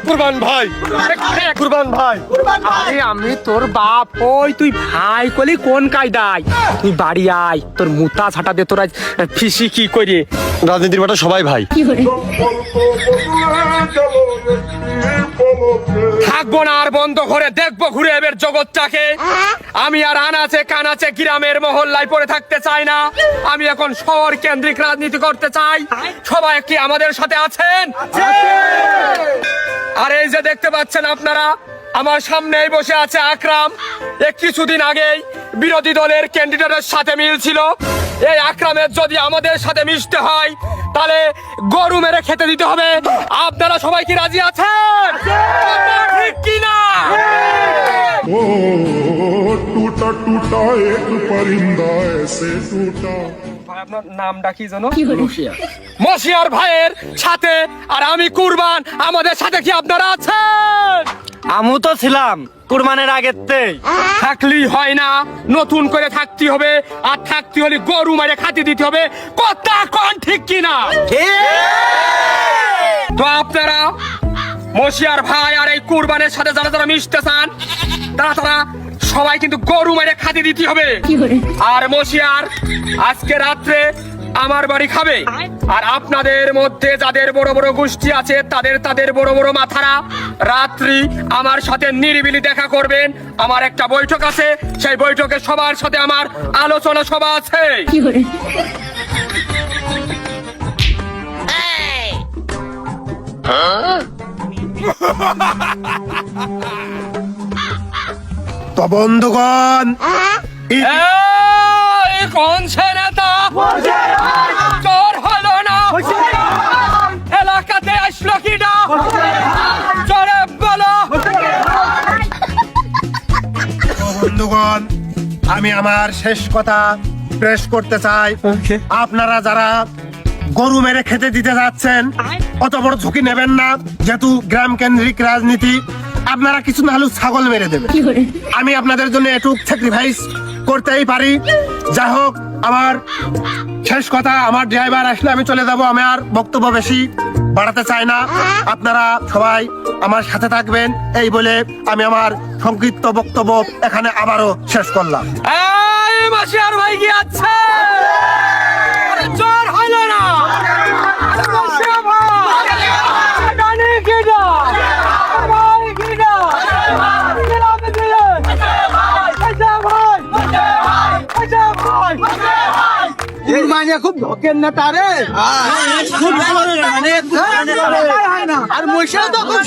কুরবান ভাই, কুরবান ভাই। আরে আমি তোর বাপ, ওই তুই ভাই কলি কোন কায়দায়? তুই বাড়ি আয়, তোর মুতা ছাটা দে, তোরা ফিসি কি করে রাজনীতির মাঠে সবাই ভাই। থাকবো না আর বন্ধ করে দেখবো ঘুরে এবার জগৎটাকে। আমি আর আনাচে কানাচে গ্রামের মহল্লায় পড়ে থাকতে চাই না। আমি এখন শহর কেন্দ্রিক রাজনীতি করতে চাই। সবাই কি আমাদের সাথে আছেন? আর এই যে দেখতে পাচ্ছেন আপনারা, আমার সামনেই বসে আছে আকরাম। কিছুদিন আগেই বিরোধী দলের ক্যান্ডিডেটের সাথে মিল ছিল। এই আকরামের যদি আমাদের সাথে মিশতে হয় তাহলে গরু মেরে খেতে দিতে হবে। আপনারা সবাই কি রাজি আছেন? ঠিক কিনা? ओ टूटा टूटा एक परिंदा ऐसे टूटा। ভাই আপনার নামটা কি জানো? মশিয়ার ভাইয়ের সাথে আর আমি কুরবান, আমাদের সাথে কি আপনারা আছেন? আমু তো ছিলাম কুরবানের আগেতেই। থাকলেই হয় না, নতুন করে থাকতে হবে। আর থাকতে হলে গরু মেরে খাতি দিতে হবে। কথা কোন ঠিক কিনা? তো আপনারা মশিয়ার ভাই আর এই কুরবানের সাথে যারা যারা মিশতে চান তারা সবাই কিন্তু গরু মেরে খাতি দিতে হবে। আর মশিয়ার আজকে রাত্রে আমার বাড়ি খাবে। আর আপনাদের মধ্যে যাদের বড় বড় গোষ্ঠী আছে তাদের বড় বড় মাথারা রাত্রি আমার সাথে নিরিবিলি দেখা করবেন। আমার একটা বৈঠক আছে, সেই বৈঠকে সবার সাথে আমার আলোচনা সভা আছে। তো বন্ধুগণ, এই কোন সে নেতা চোর হলো না? এলাকাতে আসলো কি না? চোরে বলো। বন্ধুগণ, আমি আমার শেষ কথা পেশ করতে চাই। আপনারা যারা গরু মেরে খেতে দিতে যাচ্ছেন অত বড় ঝুঁকি নেবেন না। যেহেতু গ্রাম কেন্দ্রিক রাজনীতি, আপনারা কিছু না হলেও ছাগল মেরে দেবেন। আমি আপনাদের জন্য একটু স্যাক্রিফাইস করতেই পারি। যাই হোক, আমার শেষ কথা, আমার ড্রাইভার আসলে আমি চলে যাব। আমি আর বক্তব্য বেশি বাড়াতে চাই না। আপনারা সবাই আমার সাথে থাকবেন এই বলে আমি আমার সংক্ষিপ্ত বক্তব্য এখানে আবারও শেষ করলাম। এই মাসিয়ার ভাই কি আছে? চোর হলো না? মাসিয়া ভাই জানে কি না? ভাই কি না? গ্রামে দিলেন। আচ্ছা ভাই, আচ্ছা ভাই, মানে খুব ঢোকেন না তারে, খুব ভালো আর মশা তো খুব